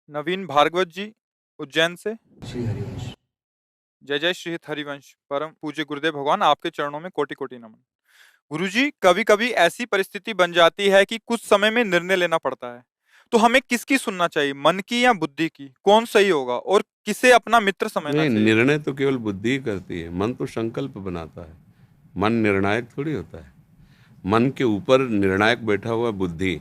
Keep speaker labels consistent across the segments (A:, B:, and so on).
A: नवीन भार्गवत जी, उज्जैन से।
B: श्री हरिवंश।
A: जय जय श्री हरिवंश। परम पूज्य गुरुदेव भगवान, आपके चरणों में कोटि कोटि नमन। गुरुजी, कभी कभी ऐसी परिस्थिति बन जाती है कि कुछ समय में निर्णय लेना पड़ता है, तो हमें किसकी सुनना चाहिए, मन की या बुद्धि की? कौन सही होगा और किसे अपना मित्र समझना
C: नहीं,
A: चाहिए?
C: निर्णय तो केवल बुद्धि ही करती है। मन तो संकल्प बनाता है। मन निर्णायक थोड़ी होता है। मन के ऊपर निर्णायक बैठा हुआ है बुद्धि,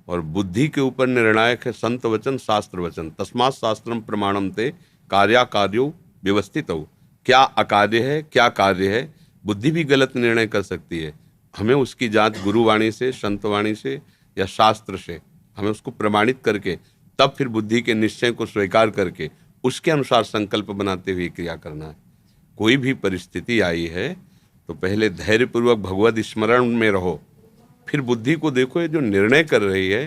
C: और बुद्धि के ऊपर निर्णायक है संत वचन, शास्त्र वचन। तस्मात् शास्त्रम प्रमाणम ते कार्याकार्यो व्यवस्थित हो। क्या अकार्य है, क्या कार्य है, बुद्धि भी गलत निर्णय कर सकती है। हमें उसकी जांच गुरुवाणी से, संतवाणी से या शास्त्र से, हमें उसको प्रमाणित करके तब फिर बुद्धि के निश्चय को स्वीकार करके उसके अनुसार संकल्प बनाते हुए क्रिया करना है। कोई भी परिस्थिति आई है तो पहले धैर्यपूर्वक भगवत स्मरण में रहो, फिर बुद्धि को देखो ये जो निर्णय कर रही है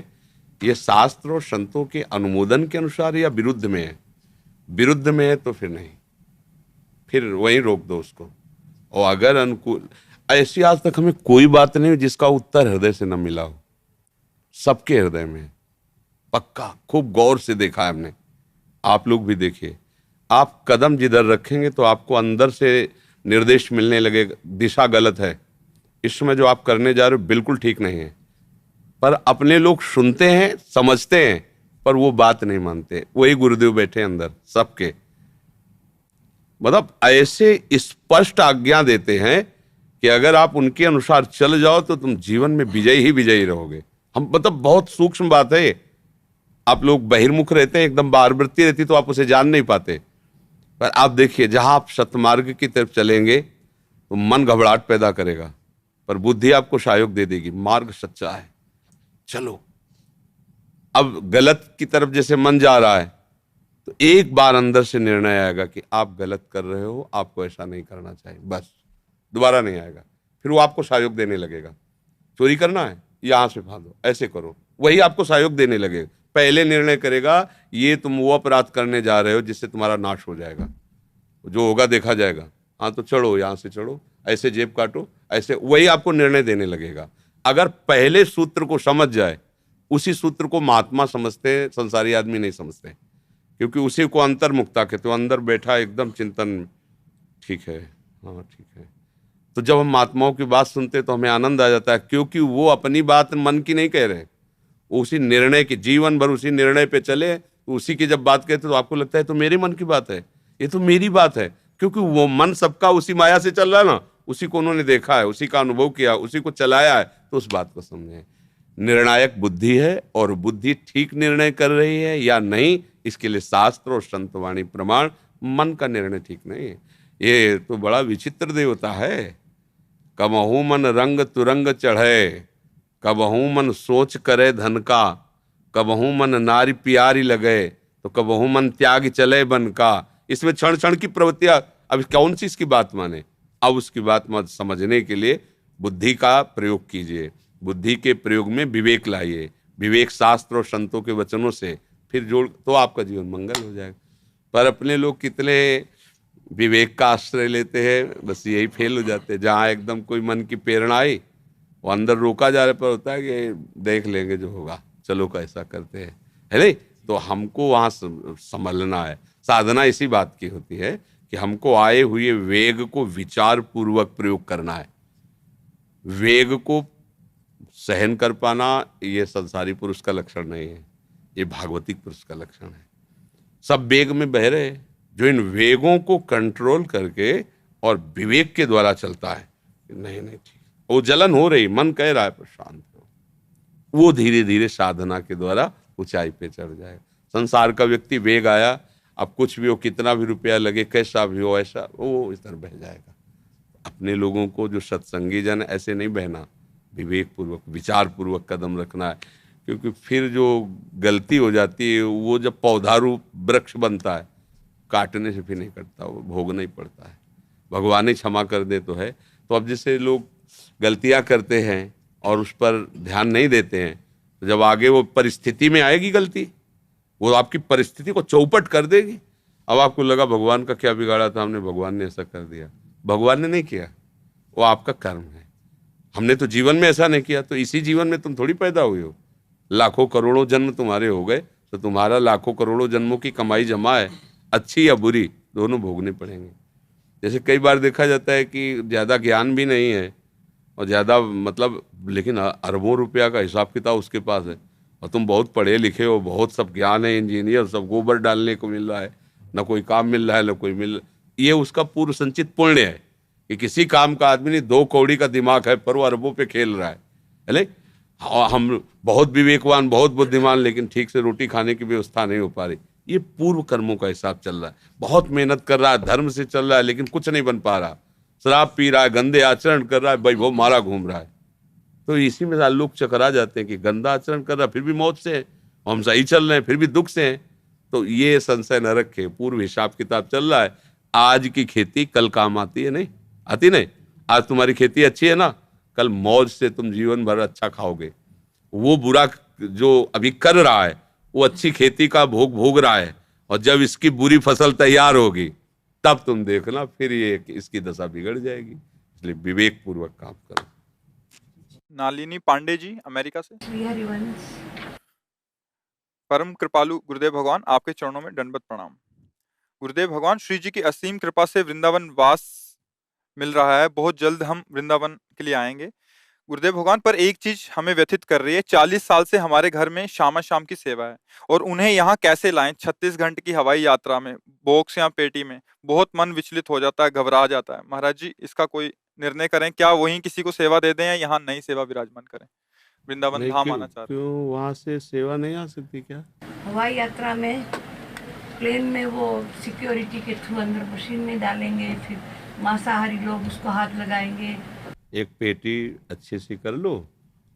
C: ये शास्त्र और संतों के अनुमोदन के अनुसार या विरुद्ध में है। विरुद्ध में है तो फिर नहीं, फिर वहीं रोक दो उसको। और अगर अनुकूल, ऐसी आज तक हमें कोई बात नहीं जिसका उत्तर हृदय से न मिला हो। सबके हृदय में है, पक्का। खूब गौर से देखा है हमने, आप लोग भी देखिए। आप कदम जिधर रखेंगे तो आपको अंदर से निर्देश मिलने लगेगा, दिशा गलत है, इसमें जो आप करने जा रहे हो बिल्कुल ठीक नहीं है। पर अपने लोग सुनते हैं, समझते हैं, पर वो बात नहीं मानते। वही गुरुदेव बैठे अंदर सबके, मतलब ऐसे स्पष्ट आज्ञा देते हैं कि अगर आप उनके अनुसार चल जाओ तो तुम जीवन में विजयी ही विजयी रहोगे। हम मतलब बहुत सूक्ष्म बात है। आप लोग बहिर्मुख रहते हैं, एकदम बाहरवृत्ति रहती तो आप उसे जान नहीं पाते। पर आप देखिए, जहां आप सतमार्ग की तरफ चलेंगे तो मन घबराहट पैदा करेगा, पर बुद्धि आपको सहयोग दे देगी, मार्ग सच्चा है, चलो। अब गलत की तरफ जैसे मन जा रहा है तो एक बार अंदर से निर्णय आएगा कि आप गलत कर रहे हो, आपको ऐसा नहीं करना चाहिए, बस दोबारा नहीं आएगा। फिर वो आपको सहयोग देने लगेगा। चोरी करना है, यहां से भागो, ऐसे करो, वही आपको सहयोग देने लगेगा। पहले निर्णय करेगा ये तुम वो अपराध करने जा रहे हो जिससे तुम्हारा नाश हो जाएगा, जो होगा देखा जाएगा। हाँ तो चढ़ो, यहां से चढ़ो, ऐसे जेब काटो, ऐसे, वही आपको निर्णय देने लगेगा। अगर पहले सूत्र को समझ जाए, उसी सूत्र को महात्मा समझते हैं, संसारी आदमी नहीं समझते, क्योंकि उसी को अंतर्मुक्ता कहते हो, अंदर बैठा एकदम चिंतन में, ठीक है, हाँ ठीक है। तो जब हम महात्माओं की बात सुनते तो हमें आनंद आ जाता है, क्योंकि वो अपनी बात मन की नहीं कह रहे, वो उसी निर्णय की, जीवन भर उसी निर्णय पे चले, तो उसी की जब बात कहते तो आपको लगता है तो मेरे मन की बात है, ये तो मेरी बात है, क्योंकि वो मन सबका उसी माया से चल रहा है ना, उसी को उन्होंने देखा है, उसी का अनुभव किया, उसी को चलाया है, तो उस बात को समझे। निर्णायक बुद्धि है, और बुद्धि ठीक निर्णय कर रही है या नहीं, इसके लिए शास्त्र और संतवाणी प्रमाण। मन का निर्णय ठीक नहीं है। ये तो बड़ा विचित्र देवता है। कबहू मन रंग तुरंग चढ़े, कबहू मन सोच करे धन का, कबहू मन नारी प्यारी लगे, तो कबहू मन त्याग चले बन का। इसमें क्षण क्षण की प्रवृत्तियां, अब कौन सी इसकी बात माने? अब उसकी बात मत समझने के लिए बुद्धि का प्रयोग कीजिए। बुद्धि के प्रयोग में विवेक लाइए, विवेक शास्त्र और संतों के वचनों से फिर जोड़, तो आपका जीवन मंगल हो जाएगा। पर अपने लोग कितने विवेक का आश्रय लेते हैं, बस यही फेल हो जाते हैं। जहाँ एकदम कोई मन की प्रेरणा आई, वो अंदर रोका जा रहा पर होता है कि देख लेंगे जो होगा, चलो कैसा करते हैं, है नहीं? तो हमको वहाँ संभलना है। साधना इसी बात की होती है कि हमको आए हुए वेग को विचार पूर्वक प्रयोग करना है। वेग को सहन कर पाना ये संसारी पुरुष का लक्षण नहीं है, ये भागवतिक पुरुष का लक्षण है। सब वेग में बह रहे, जो इन वेगों को कंट्रोल करके और विवेक के द्वारा चलता है, नहीं नहीं ठीक, वो जलन हो रही, मन कह रहा है पर शांत हो, वो धीरे धीरे साधना के द्वारा ऊंचाई पे चढ़ जाएगा। संसार का व्यक्ति वेग आया, अब कुछ भी हो, कितना भी रुपया लगे, कैसा भी हो, ऐसा वो इस तरह बह जाएगा। अपने लोगों को जो सत्संगी जन, ऐसे नहीं बहना, विवेक पूर्वक विचार पूर्वक कदम रखना है। क्योंकि फिर जो गलती हो जाती है, वो जब पौधारूप वृक्ष बनता है, काटने से फिर नहीं कटता, वो भोगना ही पड़ता है। भगवान ही क्षमा कर दे तो है। तो अब जैसे लोग गलतियां करते हैं और उस पर ध्यान नहीं देते हैं, तो जब आगे वो परिस्थिति में आएगी गलती, वो आपकी परिस्थिति को चौपट कर देगी। अब आपको लगा भगवान का क्या बिगाड़ा था हमने, भगवान ने ऐसा कर दिया। भगवान ने नहीं किया, वो आपका कर्म है। हमने तो जीवन में ऐसा नहीं किया, तो इसी जीवन में तुम थोड़ी पैदा हुए हो। लाखों करोड़ों जन्म तुम्हारे हो गए, तो तुम्हारा लाखों करोड़ों जन्मों की कमाई जमा है, अच्छी या बुरी दोनों भोगने पड़ेंगे। जैसे कई बार देखा जाता है कि ज़्यादा ज्ञान भी नहीं है और ज़्यादा मतलब, लेकिन अरबों रुपया का हिसाब किताब उसके पास है, और तुम बहुत पढ़े लिखे हो, बहुत सब ज्ञान है, इंजीनियर, सब गोबर डालने को मिल रहा है, ना कोई काम मिल रहा है ना कोई मिल, ये उसका पूर्व संचित पुण्य है कि किसी काम का आदमी नहीं, 2 कौड़ी का दिमाग है पर वो अरबों पे खेल रहा है नहीं? और हम बहुत विवेकवान, बहुत बुद्धिमान, लेकिन ठीक से रोटी खाने की व्यवस्था नहीं हो पा रही। ये पूर्व कर्मों का हिसाब चल रहा है। बहुत मेहनत कर रहा है, धर्म से चल रहा है, लेकिन कुछ नहीं बन पा रहा, शराब पी रहा है, गंदे आचरण कर रहा है, भाई वो मारा घूम रहा है। तो इसी में लोग चकरा जाते हैं कि गंदा आचरण कर रहा है फिर भी मौत से है, हम सही चल रहे हैं फिर भी दुख से हैं। तो ये संशय न रखे, पूर्व हिसाब किताब चल रहा है। आज की खेती कल काम आती है नहीं? आती नहीं? आज तुम्हारी खेती अच्छी है ना, कल मौज से तुम जीवन भर अच्छा खाओगे। वो बुरा जो अभी कर रहा है वो अच्छी खेती का भोग भोग रहा है, और जब इसकी बुरी फसल तैयार होगी तब तुम देखना फिर ये इसकी दशा बिगड़ जाएगी। इसलिए विवेक पूर्वक काम करो।
A: नालिनी पांडे जी अमेरिका से।
B: श्री हरिवंश।
A: परम कृपालु गुरुदेव भगवान, आपके चरणों में दंडवत प्रणाम। गुरुदेव भगवान, श्री जी की असीम कृपा से वृंदावन वास मिल रहा है, बहुत जल्द हम वृंदावन के लिए आएंगे। गुरुदेव भगवान, पर एक चीज हमें व्यथित कर रही है, 40 साल से हमारे घर में शाम शाम की सेवा है, और उन्हें यहाँ कैसे लाएं 36 घंटे की हवाई यात्रा में, बॉक्स या पेटी में। बहुत मन विचलित हो जाता है, घबरा जाता है। महाराज जी, इसका कोई निर्णय करें, क्या वहीं किसी को सेवा दे दें या यहाँ नई सेवा विराजमान करें? वृंदावन
C: नहीं,
A: धाम
C: क्यों
A: आना चाह रहे हैं।
C: क्यों वहां से सेवा नहीं आ सकती क्या?
B: हवाई यात्रा में प्लेन में वो सिक्योरिटी के थ्रू अंदर मशीन में डालेंगे, फिर मांसाहारी लोग उसको हाथ लगाएंगे।
C: एक पेटी अच्छे से कर लो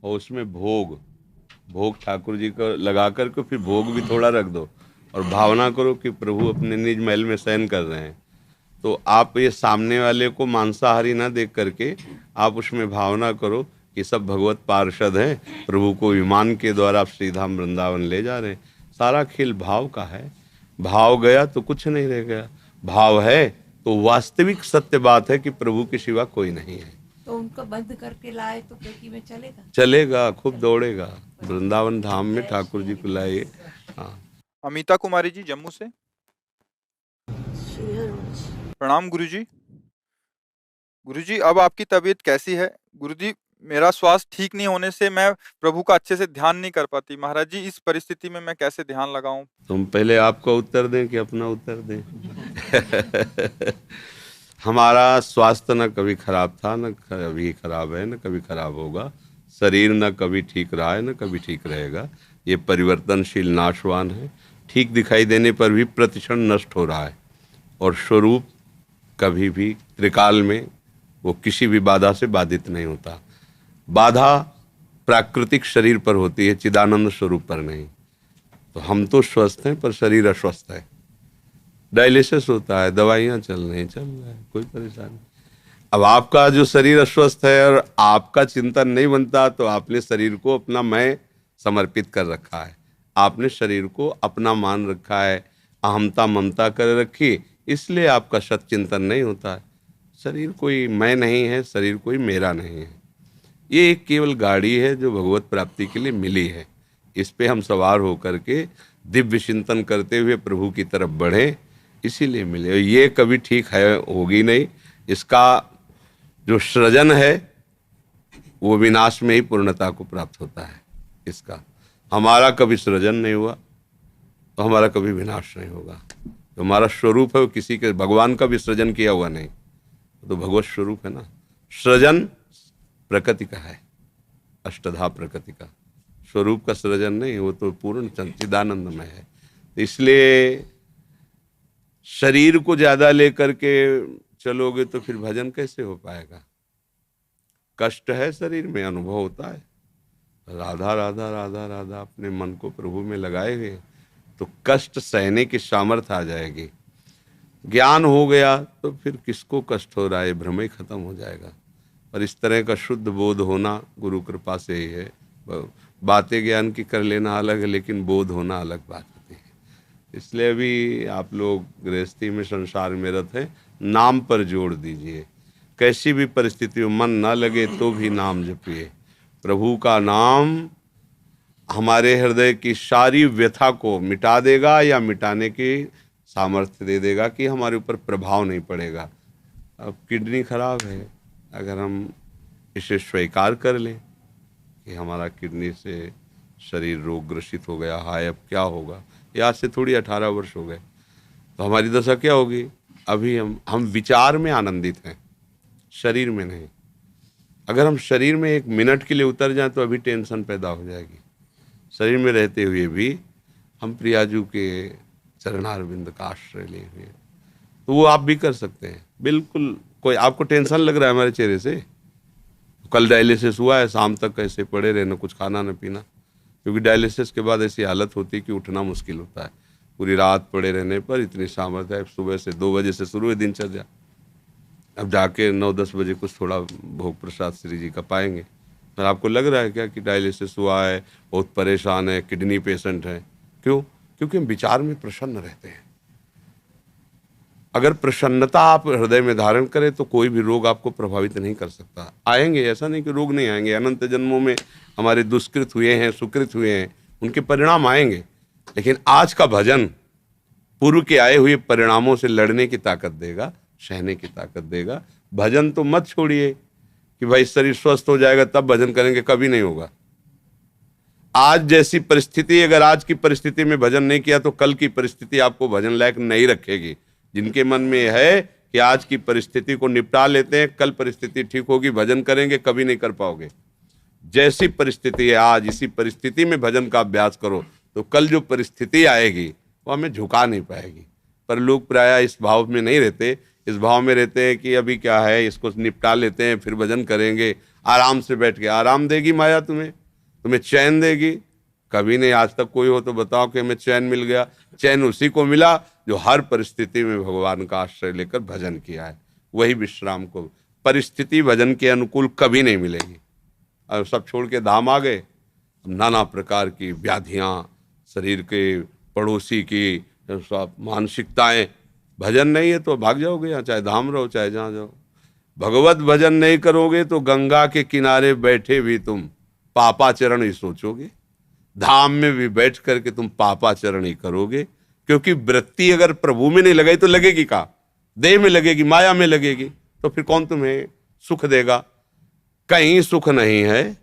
C: और उसमें भोग ठाकुर जी को लगा करके फिर भोग भी थोड़ा रख दो, और भावना करो कि प्रभु अपने निज महल में शयन कर रहे हैं। तो आप ये सामने वाले को मांसाहारी ना देख करके आप उसमें भावना करो कि सब भगवत पार्षद हैं, प्रभु को विमान के द्वारा आप श्रीधाम वृंदावन ले जा रहे हैं। सारा खेल भाव का है। भाव गया तो कुछ नहीं रह गया, भाव है तो वास्तविक सत्य बात है कि प्रभु के सिवा कोई नहीं है।
B: तो उनको बंद करके लाए तो पेटी में चलेगा?
C: चलेगा, खूब दौड़ेगा। वृंदावन धाम में ठाकुर जी को लाइए। हाँ।
A: अमिता कुमारी जी जम्मू से। प्रणाम गुरुजी। गुरुजी, अब आपकी तबीयत कैसी है? गुरुजी, मेरा स्वास्थ्य ठीक नहीं होने से मैं प्रभु का अच्छे से ध्यान नहीं कर पाती। महाराज जी, इस परिस्थिति में मैं कैसे ध्यान लगाऊं?
C: तुम पहले आपका उत्तर दें कि अपना उत्तर दें? हमारा स्वास्थ्य न कभी खराब था, न कभी खराब है, न कभी खराब होगा। शरीर न कभी ठीक रहा है, न कभी ठीक रहेगा। ये परिवर्तनशील, नाशवान है। ठीक दिखाई देने पर भी प्रतिक्षण नष्ट हो रहा है, और स्वरूप कभी भी त्रिकाल में वो किसी भी बाधा से बाधित नहीं होता। बाधा प्राकृतिक शरीर पर होती है, चिदानंद स्वरूप पर नहीं। तो हम तो स्वस्थ हैं पर शरीर अस्वस्थ है। डायलिसिस होता है, दवाइयाँ चल रही हैं, चल रहा है, कोई परेशानी। अब आपका जो शरीर अस्वस्थ है और आपका चिंतन नहीं बनता, तो आपने शरीर को अपना मैं समर्पित कर रखा है, आपने शरीर को अपना मान रखा है, अहमता ममता कर रखी, इसलिए आपका सच्चिंतन नहीं होता है। शरीर कोई मैं नहीं है, शरीर कोई मेरा नहीं है। ये एक केवल गाड़ी है जो भगवत प्राप्ति के लिए मिली है। इस पे हम सवार होकर के दिव्य चिंतन करते हुए प्रभु की तरफ बढ़े, इसीलिए मिले। ये कभी ठीक है होगी नहीं। इसका जो सृजन है वो विनाश में ही पूर्णता को प्राप्त होता है। इसका हमारा कभी सृजन नहीं हुआ तो हमारा कभी विनाश नहीं होगा। तो हमारा स्वरूप है वो किसी के, भगवान का भी सृजन किया हुआ नहीं, तो भगवत स्वरूप है ना। सृजन प्रकृति का है, अष्टधा प्रकृति का। स्वरूप का सृजन नहीं, वो तो पूर्ण चिदानंदमय है। तो इसलिए शरीर को ज्यादा लेकर के चलोगे तो फिर भजन कैसे हो पाएगा? कष्ट है शरीर में, अनुभव होता है। राधा राधा राधा राधा अपने मन को प्रभु में लगाए हुए तो कष्ट सहने की सामर्थ्य आ जाएगी। ज्ञान हो गया तो फिर किसको कष्ट हो रहा है, भ्रम ही खत्म हो जाएगा। और इस तरह का शुद्ध बोध होना गुरु कृपा से ही है। बातें ज्ञान की कर लेना अलग है, लेकिन बोध होना अलग बात होती है। इसलिए अभी आप लोग गृहस्थी में, संसार में रहते हैं, नाम पर जोड़ दीजिए। कैसी भी परिस्थिति में मन ना लगे तो भी नाम जपिए। प्रभु का नाम हमारे हृदय की सारी व्यथा को मिटा देगा या मिटाने की सामर्थ्य दे देगा कि हमारे ऊपर प्रभाव नहीं पड़ेगा। अब किडनी खराब है, अगर हम इसे स्वीकार कर लें कि हमारा किडनी से शरीर रोग ग्रसित हो गया, हाय अब क्या होगा, ये आज से थोड़ी 18 वर्ष हो गए, तो हमारी दशा क्या होगी। अभी हम विचार में आनंदित हैं, शरीर में नहीं। अगर हम शरीर में 1 मिनट के लिए उतर जाएं तो अभी टेंशन पैदा हो जाएगी। शरीर में रहते हुए भी हम प्रियाजू के चरणारविंद का आश्रय लिए हुए, तो वो आप भी कर सकते हैं। बिल्कुल कोई आपको टेंशन लग रहा है हमारे चेहरे से, कल डायलिसिस हुआ है, शाम तक कैसे पड़े रहे, न कुछ खाना न पीना, क्योंकि डायलिसिस के बाद ऐसी हालत होती है कि उठना मुश्किल होता है। पूरी रात पड़े रहने पर इतनी सामर्थ्य है, सुबह से 2 बजे से शुरू है दिनचर्या, अब जाके 9-10 बजे कुछ थोड़ा भोग प्रसाद श्री जी का पाएंगे। पर आपको लग रहा है क्या कि डायलिसिस हुआ है, बहुत परेशान है, किडनी पेशेंट है? क्यों? क्योंकि हम विचार में प्रसन्न रहते हैं। अगर प्रसन्नता आप हृदय में धारण करें तो कोई भी रोग आपको प्रभावित नहीं कर सकता। आएंगे, ऐसा नहीं कि रोग नहीं आएंगे, अनंत जन्मों में हमारे दुष्कृत हुए हैं, सुकृत हुए हैं, उनके परिणाम आएंगे, लेकिन आज का भजन पूर्व के आए हुए परिणामों से लड़ने की ताकत देगा, सहने की ताकत देगा। भजन तो मत छोड़िए कि भाई शरीर स्वस्थ हो जाएगा तब भजन करेंगे, कभी नहीं होगा। आज जैसी परिस्थिति, अगर आज की परिस्थिति में भजन नहीं किया तो कल की परिस्थिति आपको भजन लायक नहीं रखेगी। जिनके मन में है कि आज की परिस्थिति को निपटा लेते हैं, कल परिस्थिति ठीक होगी, भजन करेंगे, कभी नहीं कर पाओगे। जैसी परिस्थिति है आज, इसी परिस्थिति में भजन का अभ्यास करो तो कल जो परिस्थिति आएगी वो हमें झुका नहीं पाएगी। पर लोग प्रायः इस भाव में नहीं रहते, इस भाव में रहते हैं कि अभी क्या है, इसको निपटा लेते हैं फिर भजन करेंगे, आराम से बैठ के। आराम देगी माया तुम्हें चैन देगी? कभी नहीं। आज तक कोई हो तो बताओ कि हमें चैन मिल गया। चैन उसी को मिला जो हर परिस्थिति में भगवान का आश्रय लेकर भजन किया है, वही विश्राम को। परिस्थिति भजन के अनुकूल कभी नहीं मिलेगी। अब सब छोड़ के धाम आ गए, नाना प्रकार की व्याधियाँ, शरीर के पड़ोसी की सब मानसिकताएं, भजन नहीं है तो भाग जाओगे, यहाँ चाहे धाम रहो चाहे जहाँ जाओ। भगवत भजन नहीं करोगे तो गंगा के किनारे बैठे भी तुम पापाचरण ही सोचोगे, धाम में भी बैठ करके तुम पापाचरण ही करोगे। क्योंकि वृत्ति अगर प्रभु में नहीं लगाई तो लगेगी कहाँ? देह में लगेगी, माया में लगेगी, तो फिर कौन तुम्हें सुख देगा? कहीं सुख नहीं है,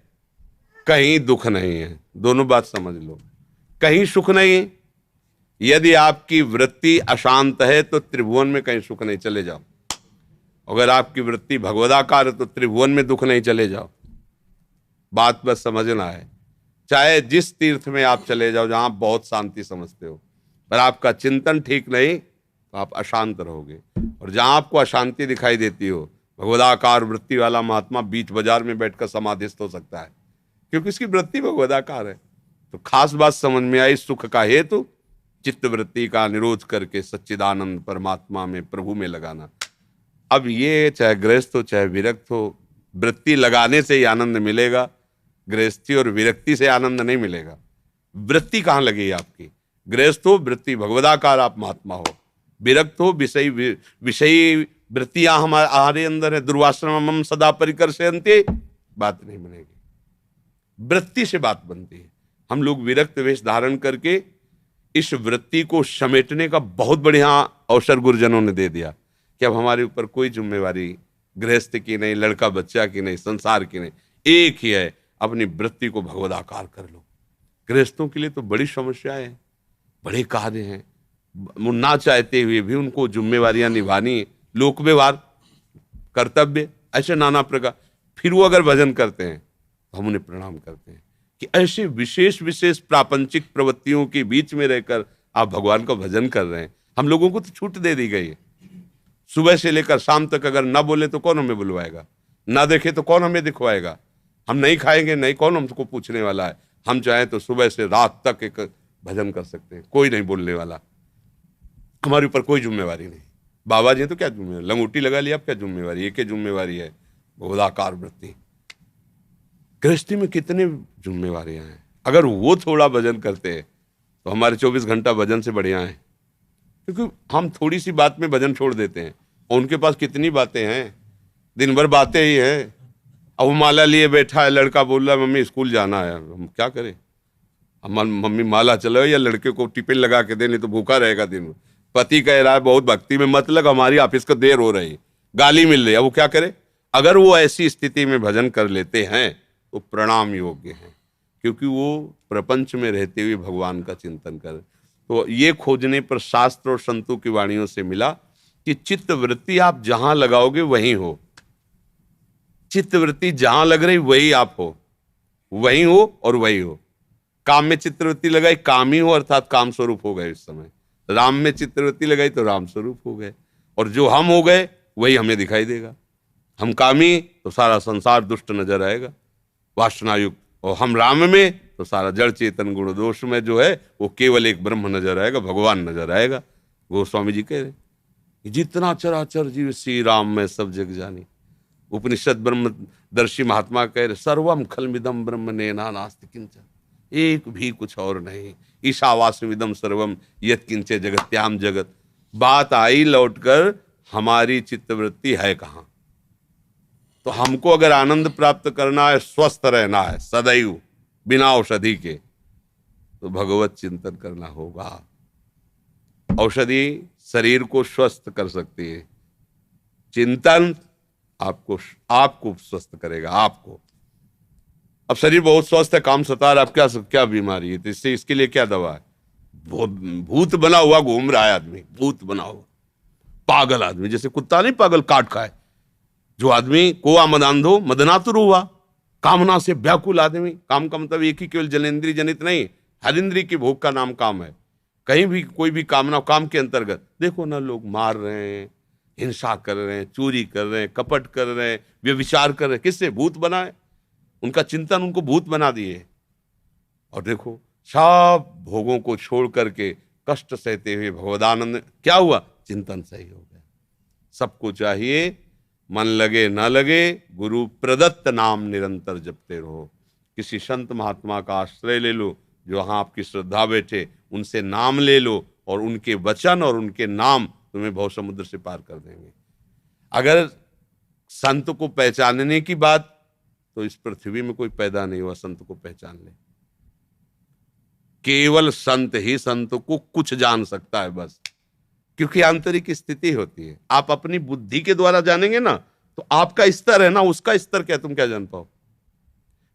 C: कहीं दुख नहीं है, दोनों बात समझ लो। कहीं सुख नहीं, यदि आपकी वृत्ति अशांत है तो त्रिभुवन में कहीं सुख नहीं, चले जाओ। अगर आपकी वृत्ति भगवदाकार है तो त्रिभुवन में दुख नहीं, चले जाओ। बात बस समझना है। चाहे जिस तीर्थ में आप चले जाओ जहां आप बहुत शांति समझते हो, पर आपका चिंतन ठीक नहीं तो आप अशांत रहोगे। और जहां आपको अशांति दिखाई देती हो, भगवदाकार वृत्ति वाला महात्मा बीच बाजार में बैठकर समाधिस्थ हो सकता है, क्योंकि उसकी वृत्ति भगवदाकार है। तो खास बात समझ में आई, सुख का हेतु चित्त वृत्ति का निरोध करके सच्चिदानंद परमात्मा में, प्रभु में लगाना। अब ये चाहे गृहस्थ हो चाहे विरक्त हो, वृत्ति लगाने से ही आनंद मिलेगा, गृहस्थी और विरक्ति से आनंद नहीं मिलेगा। वृत्ति कहाँ लगी आपकी? गृहस्थ हो वृत्ति भगवदाकार आप महात्मा हो, विरक्त हो विषयी वृत्तियां हमारे अंदर है, दुर्वासनम सदा परिकर्षयन्ति, बात नहीं बनेगी। वृत्ति से बात बनती है। हम लोग विरक्त वेश धारण करके इस वृत्ति को समेटने का बहुत बढ़िया अवसर गुरुजनों ने दे दिया कि अब हमारे ऊपर कोई जिम्मेवारी गृहस्थ की नहीं, लड़का बच्चा की नहीं, संसार की नहीं, एक ही है, अपनी वृत्ति को भगवदाकार कर लो। गृहस्थों के लिए तो बड़ी समस्याएं हैं, बड़े कार्य हैं, ना चाहते हुए भी उनको जिम्मेवारियां निभानी है, लोक व्यवहार, कर्तव्य, ऐसे नाना प्रकार। फिर वो अगर भजन करते हैं तो हम उन्हें प्रणाम करते हैं कि ऐसे विशेष विशेष प्रापंचिक प्रवृत्तियों के बीच में रहकर आप भगवान का भजन कर रहे हैं। हम लोगों को तो छूट दे दी गई है, सुबह से लेकर शाम तक अगर ना बोले तो कौन हमें बुलवाएगा, ना देखे तो कौन हमें दिखवाएगा, हम नहीं खाएंगे नहीं, कौन हमको पूछने वाला है। हम चाहें तो सुबह से रात तक एक भजन कर सकते हैं, कोई नहीं बोलने वाला, हमारे ऊपर कोई जिम्मेवारी नहीं। बाबा जी तो क्या जिम्मेवारी, लंगोटी लगा लिया, अब क्या जिम्मेवारी, एक ही जिम्मेवारी है, भगवदाकार वृत्ति। गृहस्थी में कितने जिम्मेवारियां हैं, अगर वो थोड़ा भजन करते हैं तो हमारे 24 घंटा भजन से बढ़िया है। क्योंकि हम थोड़ी सी बात में भजन छोड़ देते हैं और उनके पास कितनी बातें हैं, दिन भर बातें ही हैं। अब वो माला लिए बैठा है, लड़का बोल रहा है मम्मी स्कूल जाना है, हम क्या करें? मम्मी माला चलाओ या लड़के को टिफिन लगा के दे, नहीं तो भूखा रहेगा दिन में। पति कह रहा है बहुत भक्ति में मत लग, हमारी ऑफिस को देर हो रही, गाली मिल रही है, वो क्या करे? अगर वो ऐसी स्थिति में भजन कर लेते हैं तो प्रणाम योग्य हैं, क्योंकि वो प्रपंच में रहते हुए भगवान का चिंतन कर। तो ये खोजने पर शास्त्र और संतों की वाणियों से मिला कि चित्त वृत्ति आप जहां लगाओगे वही हो। चित्त वृत्ति जहां लग रही वही आप हो, वही हो और वही हो। काम में चित्तवृत्ति लगाई, काम ही हो, अर्थात काम स्वरूप हो गए। इस समय राम में चित्तवृत्ति लगाई तो राम स्वरूप हो गए, और जो हम हो गए वही हमें दिखाई देगा। हम कामी तो सारा संसार दुष्ट नजर आएगा, वासनायुक्त, और हम राम में तो सारा जड़ चेतन गुण दोष में जो है वो केवल एक ब्रह्म नजर आएगा, भगवान नजर आएगा। गोस्वामी जी कह रहे जितना चराचर जीव श्री राम में सब जग जानी। उपनिषद ब्रह्मदर्शी महात्मा कह रहे सर्वम खलमिदम ब्रह्म नेना नास्ति किंचन, एक भी कुछ और नहीं। ईशावास्यमिदम सर्वम यत् किंचे जगत्याम जगत। बात आई लौटकर हमारी चित्तवृत्ति है कहाँ? तो हमको अगर आनंद प्राप्त करना है, स्वस्थ रहना है सदैव बिना औषधि के, तो भगवत चिंतन करना होगा। औषधि शरीर को स्वस्थ कर सकती है, चिंतन आपको स्वस्थ करेगा। आपको अब शरीर बहुत स्वस्थ है, काम सता रहा, अब क्या बीमारी है? तो इससे इसके लिए क्या दवा है? भूत बना हुआ घूम रहा है आदमी, भूत बना हुआ पागल आदमी, जैसे कुत्ता नहीं पागल काट खाए। जो आदमी कोआ मदांधो मदनातुर हुआ, कामना से व्याकुल आदमी। काम का मतलब एक ही केवल जनेन्द्रिय जनित नहीं, हर इंद्रिय की भोग का नाम काम है। कहीं भी कोई भी कामना, काम के अंतर्गत देखो ना, लोग मार रहे हैं, हिंसा कर रहे हैं, चोरी कर रहे हैं, कपट कर रहे हैं, व्यभिचार कर रहे हैं। किससे? भूत बनाए, उनका चिंतन उनको भूत बना दिए। और देखो सब भोगों को छोड़ करके कष्ट सहते हुए भगवदानंद, क्या हुआ? चिंतन सही हो गया। सबको चाहिए मन लगे ना लगे गुरु प्रदत्त नाम निरंतर जपते रहो। किसी संत महात्मा का आश्रय ले लो, जो वहां आपकी श्रद्धा बैठे, उनसे नाम ले लो, और उनके वचन और उनके नाम तुम्हें भव समुद्र से पार कर देंगे। अगर संत को पहचानने की बात, तो इस पृथ्वी में कोई पैदा नहीं हुआ संत को पहचान ले। केवल संत ही संत को कुछ जान सकता है बस, क्योंकि आंतरिक स्थिति होती है। आप अपनी बुद्धि के द्वारा जानेंगे ना, तो आपका स्तर है ना, उसका स्तर क्या, तुम क्या जान पाओ?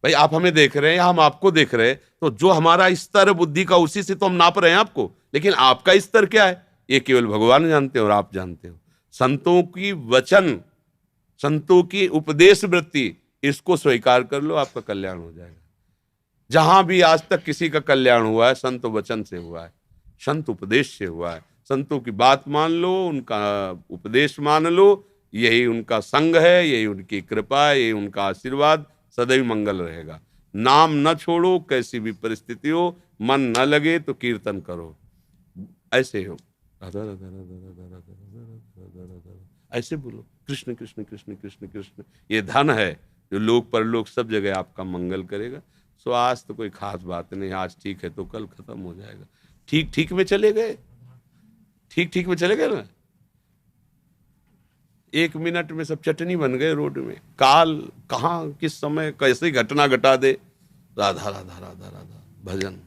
C: भाई आप हमें देख रहे हैं, हम आपको देख रहे हैं, तो जो हमारा स्तर है बुद्धि का, उसी से तो हम नाप रहे हैं आपको। लेकिन आपका स्तर क्या है, ये केवल भगवान जानते हो और आप जानते हो। संतों की वचन, संतों की उपदेश वृत्ति, इसको स्वीकार कर लो, आपका कल्याण हो जाएगा। जहां भी आज तक किसी का कल्याण हुआ है, संत वचन से हुआ है, संत उपदेश से हुआ है। संतों की बात मान लो, उनका उपदेश मान लो, यही उनका संग है, यही उनकी कृपा है, यही उनका आशीर्वाद, सदैव मंगल रहेगा। नाम न छोड़ो, कैसी भी परिस्थिति हो, मन न लगे तो कीर्तन करो। ऐसे हो, ऐसे बोलो कृष्ण कृष्ण कृष्ण कृष्ण कृष्ण। ये धन है जो लोक परलोक सब जगह आपका मंगल करेगा। सो आज तो कोई खास बात नहीं, आज ठीक है तो कल खत्म हो जाएगा। ठीक ठीक में चले गए, ठीक ठीक में चले गए ना, 1 मिनट में सब चटनी बन गए रोड में। काल कहाँ किस समय कैसे घटना घटा दे। राधा राधा राधा राधा भजन।